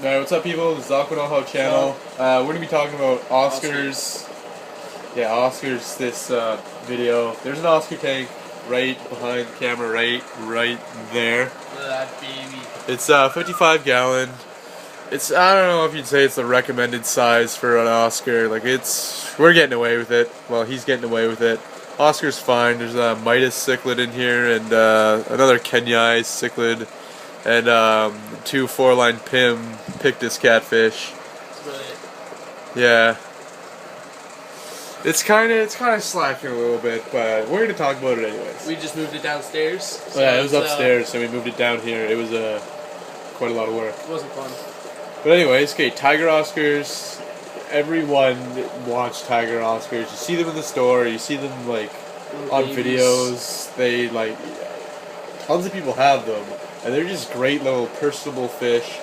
Alright, what's up people? This is AquaKnowHow channel. We're going to be talking about Oscars. Yeah, Oscars this video. There's an Oscar tank right behind the camera, right there. Look at that baby. It's 55 gallon. It's, I don't know if you'd say it's the recommended size for an Oscar. Like we're getting away with it. Well, he's getting away with it. Oscar's fine. There's a Midas cichlid in here and another Kenyai cichlid. And 2 4-line Pim Pictus catfish. That's brilliant. Yeah. It's kind of slacking a little bit, but we're gonna talk about it anyways. We just moved it downstairs. So yeah, it was upstairs, so we moved it down here. It was quite a lot of work. It wasn't fun. But anyways, okay, Tiger Oscars. Everyone watched Tiger Oscars. You see them in the store. You see them like on videos. They like tons of people have them. And they're just great little personable fish.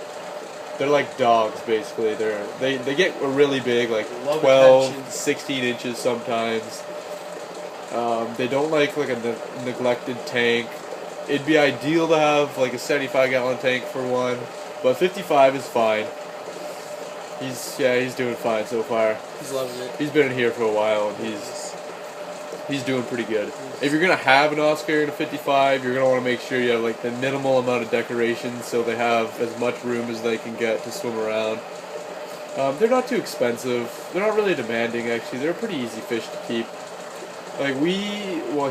They're like dogs, basically. They get really big, like 12, 16 inches sometimes. They don't like a neglected tank. It'd be ideal to have like a 75-gallon tank for one, but 55 is fine. He's doing fine so far. He's loving it. He's been in here for a while, and he's doing pretty good. If you're gonna have an Oscar in a 55, you're gonna want to make sure you have like the minimal amount of decorations, so they have as much room as they can get to swim around. They're not too expensive. They're not really demanding, actually. They're a pretty easy fish to keep. Like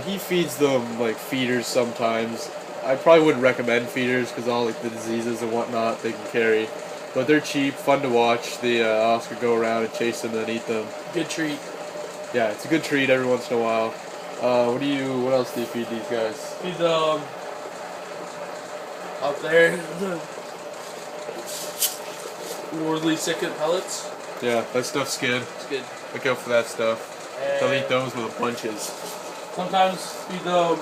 he feeds them like feeders sometimes. I probably wouldn't recommend feeders because all like the diseases and whatnot they can carry. But they're cheap, fun to watch. The Oscar go around and chase them and eat them. Good treat. Yeah, it's a good treat every once in a while. What else do you feed these guys? Feed them up there. Worldly cichlid pellets. Yeah, that stuff's good. It's good. Look out for that stuff. They'll eat those with bunches. Sometimes feed them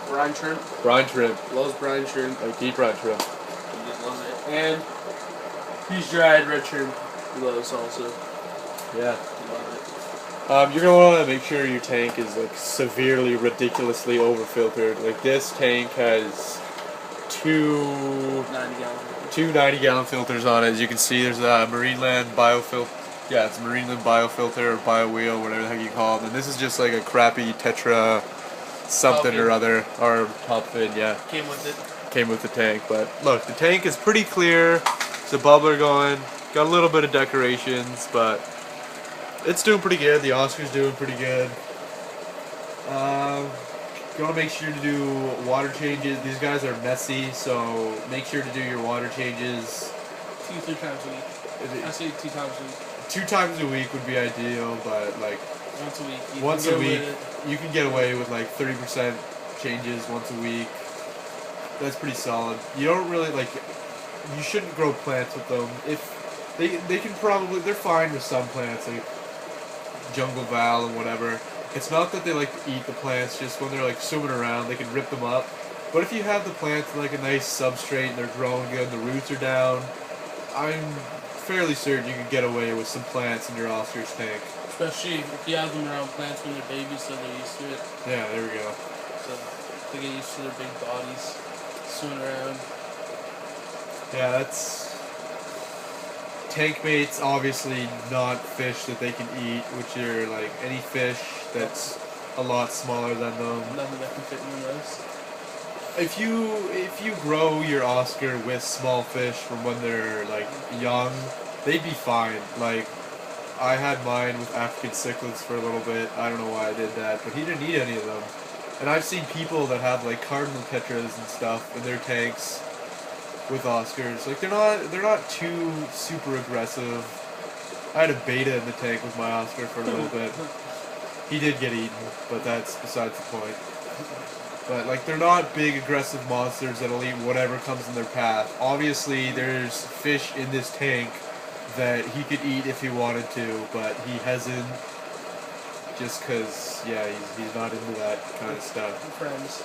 brine shrimp. Brine shrimp. Loves brine shrimp. Like deep brine shrimp. He just loves it. And freeze-dried red shrimp. He loves also. Yeah. He loves it. You're gonna want to make sure your tank is like severely, ridiculously over-filtered. Like this tank has two 90-gallon filters on it. As you can see, there's a Marineland biofilter. Yeah, it's a Marineland biofilter or biowheel, whatever the heck you call it. And this is just like a crappy Tetra something or other, or top fin. Yeah. Came with it. Came with the tank, but look, the tank is pretty clear. There's a bubbler going. Got a little bit of decorations, but it's doing pretty good. The Oscar's doing pretty good. You want to make sure to do water changes. These guys are messy, so make sure to do your water changes 2-3 times a week. I say 2 times a week. 2 times a week would be ideal, but like once a week. You can get away with like 30% changes once a week. That's pretty solid. You don't really like. You shouldn't grow plants with them. If they can probably, they're fine with some plants like jungle val and whatever. It's not that they like to eat the plants, just when they're like swimming around they can rip them up. But if you have the plants in like a nice substrate and they're growing good and the roots are down, I'm fairly certain you can get away with some plants in your Oscar's tank. Especially if you have them around plants when they're babies, so they're used to it. Yeah, there we go. So they get used to their big bodies swimming around. Yeah, that's tank bait's obviously not fish that they can eat, which are like any fish that's a lot smaller than them. Nothing that can fit in their mouths. If you grow your Oscar with small fish from when they're like young, they'd be fine. Like I had mine with African cichlids for a little bit. I don't know why I did that, but he didn't eat any of them. And I've seen people that have like cardinal tetras and stuff in their tanks with Oscars. Like they're not too super aggressive. I had a beta in the tank with my Oscar for a little bit. He did get eaten, but that's besides the point. But like they're not big aggressive monsters that'll eat whatever comes in their path. Obviously there's fish in this tank that he could eat if he wanted to, but he hasn't, just because he's not into that kind of stuff. Friends.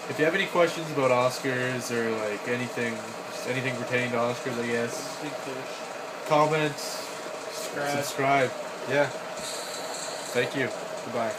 If you have any questions about Oscars or like anything pertaining to Oscars, I guess, Big fish. comment, Subscribe. subscribe. Yeah. Thank you. Goodbye.